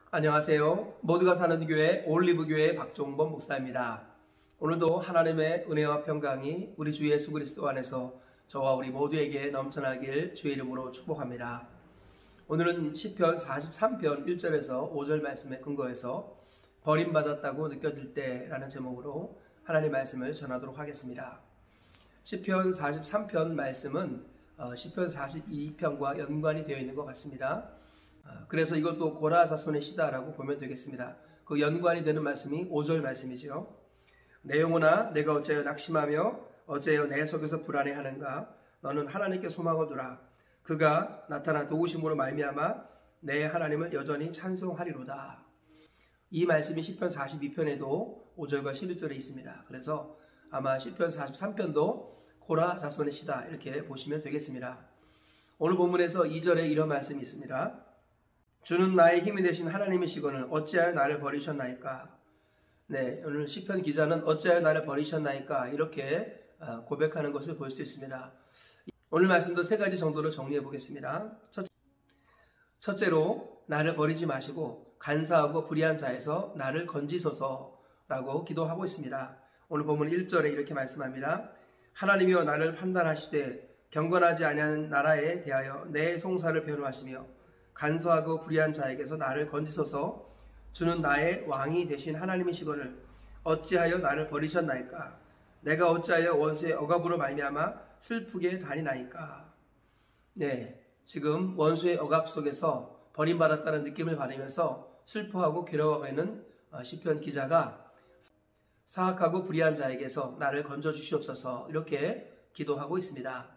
안녕하세요. 모두가 사는 교회 올리브교회 박종범 목사입니다. 오늘도 하나님의 은혜와 평강이 우리 주 예수 그리스도 안에서 저와 우리 모두에게 넘쳐나길 주의 이름으로 축복합니다. 오늘은 시편 43편 1절에서 5절 말씀에 근거해서 버림받았다고 느껴질 때라는 제목으로 하나님의 말씀을 전하도록 하겠습니다. 시편 43편 말씀은 시편 42편과 연관이 되어 있는 것 같습니다. 그래서 이것도 고라 자손의 시다라고 보면 되겠습니다. 그 연관이 되는 말씀이 5절 말씀이죠. 내 영혼아 내가 어찌하여 낙심하며 어찌하여 내 속에서 불안해하는가. 너는 하나님께 소망을 두라. 그가 나타나 도우심으로 말미암아 내 하나님을 여전히 찬송하리로다. 이 말씀이 시편 42편에도 5절과 11절에 있습니다. 그래서 아마 시편 43편도 고라 자손의 시다 이렇게 보시면 되겠습니다. 오늘 본문에서 2절에 이런 말씀이 있습니다. 주는 나의 힘이 되신 하나님이시거늘 어찌하여 나를 버리셨나이까. 네, 오늘 시편 기자는 어찌하여 나를 버리셨나이까 이렇게 고백하는 것을 볼 수 있습니다. 오늘 말씀도 세 가지 정도로 정리해 보겠습니다. 첫째로 나를 버리지 마시고 간사하고 불의한 자에서 나를 건지소서라고 기도하고 있습니다. 오늘 본문 1절에 이렇게 말씀합니다. 하나님이여 나를 판단하시되 경건하지 아니하는 나라에 대하여 내 송사를 변호하시며 간소하고 불의한 자에게서 나를 건지소서. 주는 나의 왕이 되신 하나님이시거늘 어찌하여 나를 버리셨나이까. 내가 어찌하여 원수의 억압으로 말미암아 슬프게 다니나이까. 네, 지금 원수의 억압 속에서 버림받았다는 느낌을 받으면서 슬퍼하고 괴로워하고 있는 시편 기자가 사악하고 불의한 자에게서 나를 건져 주시옵소서 이렇게 기도하고 있습니다.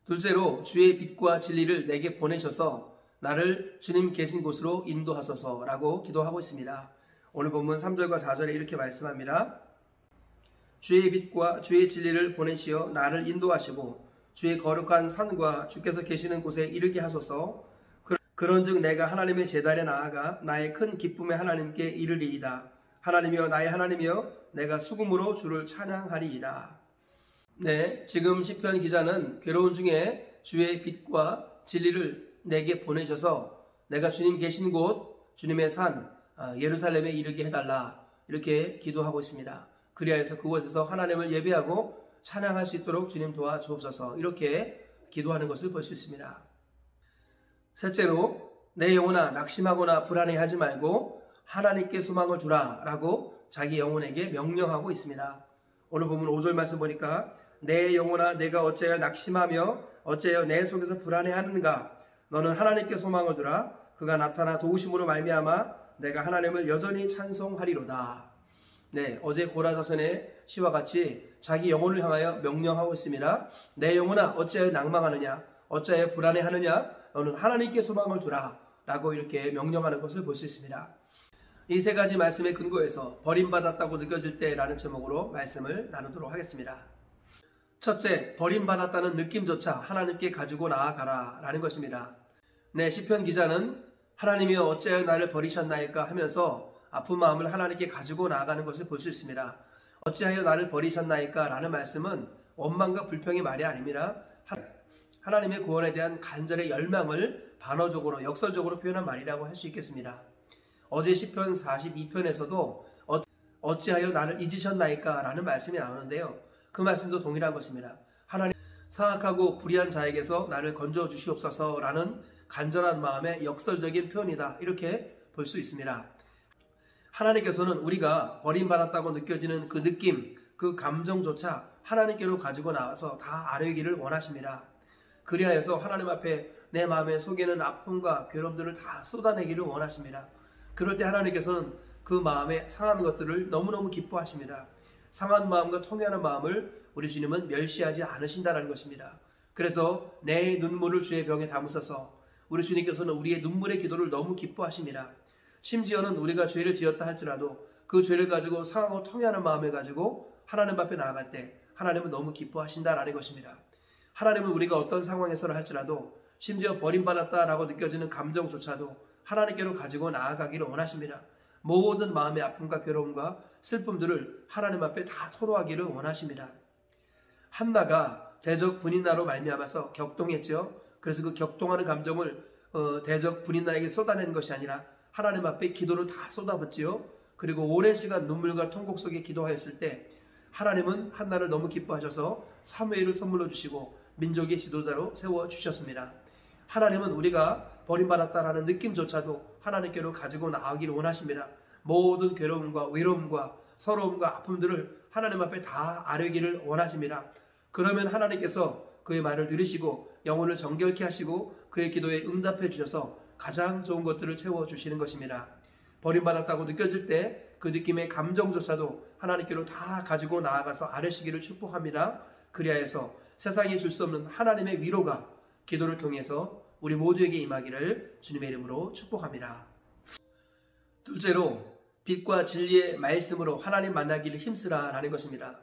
둘째로 주의 빛과 진리를 내게 보내셔서 나를 주님 계신 곳으로 인도하소서라고 기도하고 있습니다. 오늘 본문 3절과 4절에 이렇게 말씀합니다. 주의 빛과 주의 진리를 보내시어 나를 인도하시고 주의 거룩한 산과 주께서 계시는 곳에 이르게 하소서. 그런즉 내가 하나님의 제단에 나아가 나의 큰 기쁨의 하나님께 이르리이다. 하나님이여 나의 하나님이여 내가 수금으로 주를 찬양하리이다. 네, 지금 시편 기자는 괴로운 중에 주의 빛과 진리를 내게 보내셔서 내가 주님 계신 곳, 주님의 산, 예루살렘에 이르게 해달라 이렇게 기도하고 있습니다. 그리하여서 그곳에서 하나님을 예배하고 찬양할 수 있도록 주님 도와주옵소서 이렇게 기도하는 것을 볼 수 있습니다. 셋째로 내 영혼아 낙심하거나 불안해하지 말고 하나님께 소망을 두라 라고 자기 영혼에게 명령하고 있습니다. 오늘 본문 5절 말씀 보니까 내 영혼아 내가 어찌하여 낙심하며 어찌하여 내 속에서 불안해하는가. 너는 하나님께 소망을 두라. 그가 나타나 도우심으로 말미암아 내가 하나님을 여전히 찬송하리로다. 네, 어제 고라 자손의 시와 같이 자기 영혼을 향하여 명령하고 있습니다. 내 영혼아 어찌하여 낭망하느냐 어찌하여 불안해하느냐. 너는 하나님께 소망을 두라 라고 이렇게 명령하는 것을 볼 수 있습니다. 이 세 가지 말씀에 근거해서 버림받았다고 느껴질 때라는 제목으로 말씀을 나누도록 하겠습니다. 첫째, 버림받았다는 느낌조차 하나님께 가지고 나아가라 라는 것입니다. 네, 시편 기자는 하나님이여 어찌하여 나를 버리셨나이까 하면서 아픈 마음을 하나님께 가지고 나아가는 것을 볼 수 있습니다. 어찌하여 나를 버리셨나이까 라는 말씀은 원망과 불평의 말이 아닙니다. 하나님의 구원에 대한 간절의 열망을 반어적으로 역설적으로 표현한 말이라고 할 수 있겠습니다. 어제 시편 42편에서도 어찌하여 나를 잊으셨나이까 라는 말씀이 나오는데요. 그 말씀도 동일한 것입니다. 하나님 사악하고 불의한 자에게서 나를 건져 주시옵소서 라는 간절한 마음의 역설적인 표현이다 이렇게 볼 수 있습니다. 하나님께서는 우리가 버림받았다고 느껴지는 그 느낌, 그 감정조차 하나님께로 가지고 나와서 다 아뢰기를 원하십니다. 그리하여서 하나님 앞에 내 마음에 속에는 아픔과 괴로움들을 다 쏟아내기를 원하십니다. 그럴 때 하나님께서는 그 마음에 상한 것들을 너무너무 기뻐하십니다. 상한 마음과 통회하는 마음을 우리 주님은 멸시하지 않으신다는 것입니다. 그래서 내 눈물을 주의 병에 담으소서. 우리 주님께서는 우리의 눈물의 기도를 너무 기뻐하십니다. 심지어는 우리가 죄를 지었다 할지라도 그 죄를 가지고 상하고 통회하는 마음을 가지고 하나님 앞에 나아갈 때 하나님은 너무 기뻐하신다라는 것입니다. 하나님은 우리가 어떤 상황에서는 할지라도 심지어 버림받았다라고 느껴지는 감정조차도 하나님께로 가지고 나아가기를 원하십니다. 모든 마음의 아픔과 괴로움과 슬픔들을 하나님 앞에 다 토로하기를 원하십니다. 한나가 대적 분인나로 말미암아서 격동했죠. 그래서 그 격동하는 감정을 대적 분인나에게 쏟아내는 것이 아니라 하나님 앞에 기도를 다 쏟아붓지요. 그리고 오랜 시간 눈물과 통곡 속에 기도하였을 때 하나님은 한나를 너무 기뻐하셔서 사무엘을 선물로 주시고 민족의 지도자로 세워주셨습니다. 하나님은 우리가 버림받았다라는 느낌조차도 하나님께로 가지고 나가기를 원하십니다. 모든 괴로움과 외로움과 서러움과 아픔들을 하나님 앞에 다 아뢰기를 원하십니다. 그러면 하나님께서 그의 말을 들으시고 영혼을 정결케 하시고 그의 기도에 응답해 주셔서 가장 좋은 것들을 채워주시는 것입니다. 버림받았다고 느껴질 때 그 느낌의 감정조차도 하나님께로 다 가지고 나아가서 아뢰시기를 축복합니다. 그리하여서 세상에 줄 수 없는 하나님의 위로가 기도를 통해서 우리 모두에게 임하기를 주님의 이름으로 축복합니다. 둘째로 빛과 진리의 말씀으로 하나님 만나기를 힘쓰라라는 것입니다.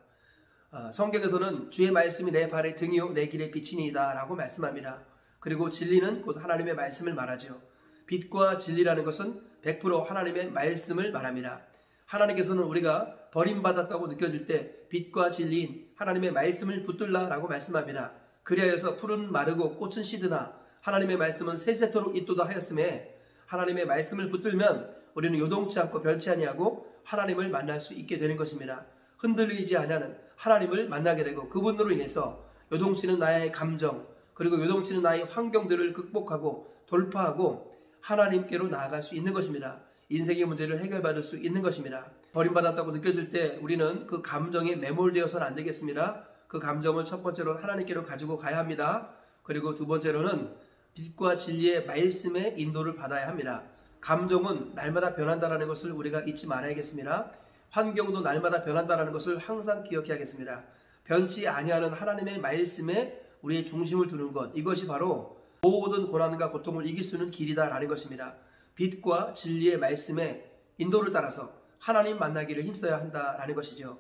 성경에서는 주의 말씀이 내 발의 등이요 내 길의 빛이니이다 라고 말씀합니다. 그리고 진리는 곧 하나님의 말씀을 말하죠. 빛과 진리라는 것은 100% 하나님의 말씀을 말합니다. 하나님께서는 우리가 버림받았다고 느껴질 때 빛과 진리인 하나님의 말씀을 붙들라라고 말씀합니다. 그리하여서 풀은 마르고 꽃은 시드나 하나님의 말씀은 세세토록 있도다 하였음에 하나님의 말씀을 붙들면 우리는 요동치 않고 변치 아니하고 하나님을 만날 수 있게 되는 것입니다. 흔들리지 아니하는 하나님을 만나게 되고 그분으로 인해서 요동치는 나의 감정 그리고 요동치는 나의 환경들을 극복하고 돌파하고 하나님께로 나아갈 수 있는 것입니다. 인생의 문제를 해결받을 수 있는 것입니다. 버림받았다고 느껴질 때 우리는 그 감정에 매몰되어서는 안 되겠습니다. 그 감정을 첫 번째로 하나님께로 가지고 가야 합니다. 그리고 두 번째로는 빛과 진리의 말씀의 인도를 받아야 합니다. 감정은 날마다 변한다는 것을 우리가 잊지 말아야겠습니다. 환경도 날마다 변한다는 것을 항상 기억해야겠습니다. 변치 아니하는 하나님의 말씀에 우리의 중심을 두는 것, 이것이 바로 모든 고난과 고통을 이길 수 있는 길이다라는 것입니다. 빛과 진리의 말씀에 인도를 따라서 하나님 만나기를 힘써야 한다라는 것이죠.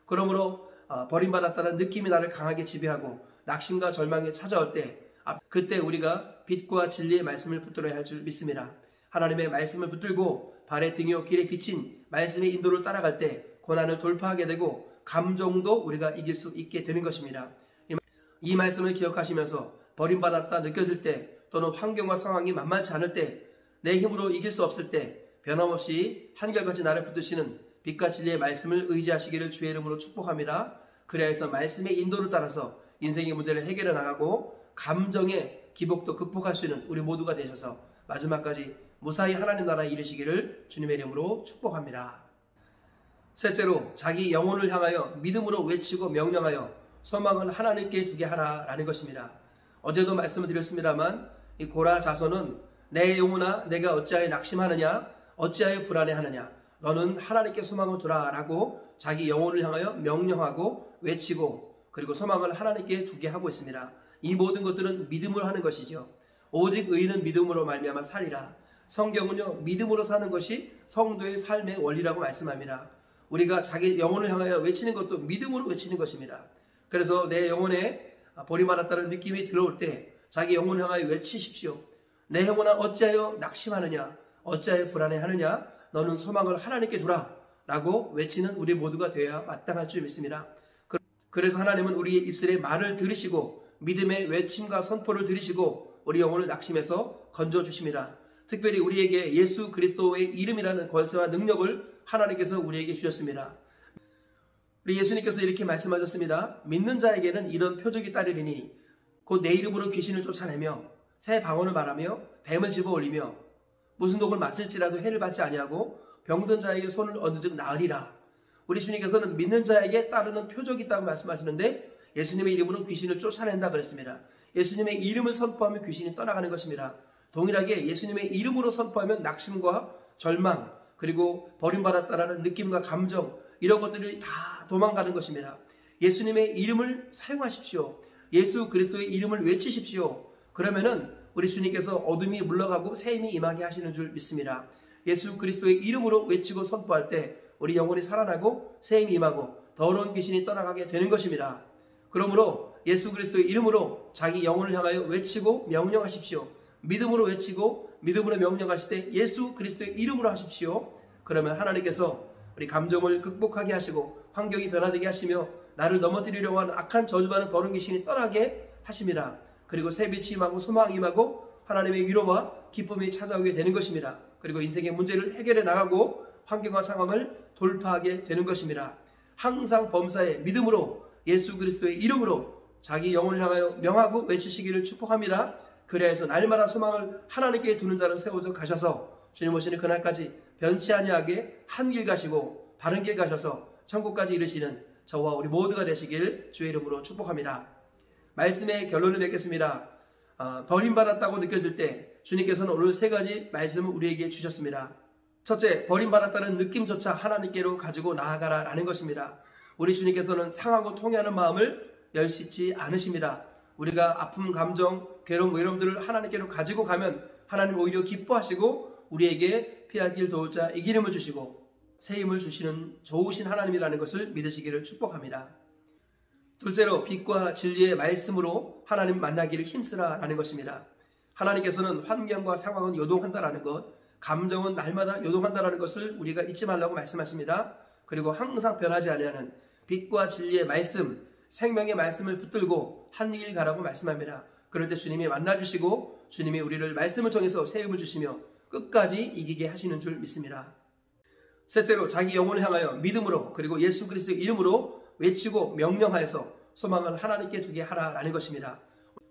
그러므로 버림받았다는 느낌이 나를 강하게 지배하고 낙심과 절망이 찾아올 때 그때 우리가 빛과 진리의 말씀을 붙들어야 할 줄 믿습니다. 하나님의 말씀을 붙들고 발의 등이요 길에 비친 말씀의 인도를 따라갈 때 고난을 돌파하게 되고 감정도 우리가 이길 수 있게 되는 것입니다. 이 말씀을 기억하시면서 버림받았다 느껴질 때 또는 환경과 상황이 만만치 않을 때 내 힘으로 이길 수 없을 때 변함없이 한결같이 나를 붙드시는 빛과 진리의 말씀을 의지하시기를 주의 이름으로 축복합니다. 그래서 말씀의 인도를 따라서 인생의 문제를 해결해 나가고 감정의 기복도 극복할 수 있는 우리 모두가 되셔서 마지막까지 무사히 하나님 나라에 이르시기를 주님의 이름으로 축복합니다. 셋째로 자기 영혼을 향하여 믿음으로 외치고 명령하여 소망을 하나님께 두게 하라라는 것입니다. 어제도 말씀을 드렸습니다만 이 고라 자손은 내 영혼아 내가 어찌하여 낙심하느냐 어찌하여 불안해하느냐 너는 하나님께 소망을 두라 라고 자기 영혼을 향하여 명령하고 외치고 그리고 소망을 하나님께 두게 하고 있습니다. 이 모든 것들은 믿음으로 하는 것이죠. 오직 의인은 믿음으로 말미암아 살리라. 성경은요 믿음으로 사는 것이 성도의 삶의 원리라고 말씀합니다. 우리가 자기 영혼을 향하여 외치는 것도 믿음으로 외치는 것입니다. 그래서 내 영혼에 버림받았다는 느낌이 들어올 때 자기 영혼을 향하여 외치십시오. 내 영혼아 어찌하여 낙심하느냐 어찌하여 불안해하느냐 너는 소망을 하나님께 두라 라고 외치는 우리 모두가 되어야 마땅할 줄 믿습니다. 그래서 하나님은 우리의 입술에 말을 들으시고 믿음의 외침과 선포를 들으시고 우리 영혼을 낙심해서 건져주십니다. 특별히 우리에게 예수 그리스도의 이름이라는 권세와 능력을 하나님께서 우리에게 주셨습니다. 우리 예수님께서 이렇게 말씀하셨습니다. 믿는 자에게는 이런 표적이 따르리니 곧 내 이름으로 귀신을 쫓아내며 새 방언을 말하며 뱀을 집어올리며 무슨 독을 맞을지라도 해를 받지 아니하고 병든 자에게 손을 얹은즉 나으리라. 우리 주님께서는 믿는 자에게 따르는 표적이 있다고 말씀하시는데 예수님의 이름으로 귀신을 쫓아낸다 그랬습니다. 예수님의 이름을 선포하면 귀신이 떠나가는 것입니다. 동일하게 예수님의 이름으로 선포하면 낙심과 절망 그리고 버림받았다라는 느낌과 감정 이런 것들이 다 도망가는 것입니다. 예수님의 이름을 사용하십시오. 예수 그리스도의 이름을 외치십시오. 그러면은 우리 주님께서 어둠이 물러가고 새 힘이 임하게 하시는 줄 믿습니다. 예수 그리스도의 이름으로 외치고 선포할 때 우리 영혼이 살아나고 새 힘이 임하고 더러운 귀신이 떠나가게 되는 것입니다. 그러므로 예수 그리스도의 이름으로 자기 영혼을 향하여 외치고 명령하십시오. 믿음으로 외치고 믿음으로 명령하실 때 예수 그리스도의 이름으로 하십시오. 그러면 하나님께서 우리 감정을 극복하게 하시고 환경이 변화되게 하시며 나를 넘어뜨리려고 하는 악한 저주받는 더러운 귀신이 떠나게 하십니다. 그리고 새 빛이 임하고 소망이 임하고 하나님의 위로와 기쁨이 찾아오게 되는 것입니다. 그리고 인생의 문제를 해결해 나가고 환경과 상황을 돌파하게 되는 것입니다. 항상 범사에 믿음으로 예수 그리스도의 이름으로 자기 영혼을 향하여 명하고 외치시기를 축복합니다. 그래서 날마다 소망을 하나님께 두는 자로 세워져 가셔서 주님 오시는 그날까지 변치 아니하게 한 길 가시고 바른 길 가셔서 천국까지 이르시는 저와 우리 모두가 되시길 주의 이름으로 축복합니다. 말씀의 결론을 맺겠습니다. 버림받았다고 느껴질 때 주님께서는 오늘 세 가지 말씀을 우리에게 주셨습니다. 첫째, 버림받았다는 느낌조차 하나님께로 가지고 나아가라 라는 것입니다. 우리 주님께서는 상하고 통회하는 마음을 멸시치 않으십니다. 우리가 아픔, 감정, 괴로움, 외로움들을 하나님께로 가지고 가면 하나님 오히려 기뻐하시고 우리에게 피할 길 도울 자 이기름을 주시고 새 힘을 주시는 좋으신 하나님이라는 것을 믿으시기를 축복합니다. 둘째로 빛과 진리의 말씀으로 하나님 만나기를 힘쓰라 라는 것입니다. 하나님께서는 환경과 상황은 요동한다라는 것, 감정은 날마다 요동한다라는 것을 우리가 잊지 말라고 말씀하십니다. 그리고 항상 변하지 아니하는 빛과 진리의 말씀, 생명의 말씀을 붙들고 한 길 가라고 말씀합니다. 그럴 때 주님이 만나주시고 주님이 우리를 말씀을 통해서 새 힘을 주시며 끝까지 이기게 하시는 줄 믿습니다. 셋째로 자기 영혼을 향하여 믿음으로 그리고 예수 그리스도의 이름으로 외치고 명령하여서 소망을 하나님께 두게 하라라는 것입니다.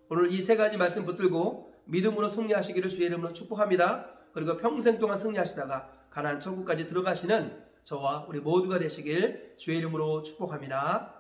오늘 이 세 가지 말씀 붙들고 믿음으로 승리하시기를 주의 이름으로 축복합니다. 그리고 평생 동안 승리하시다가 가나안 천국까지 들어가시는 저와 우리 모두가 되시길 주의 이름으로 축복합니다.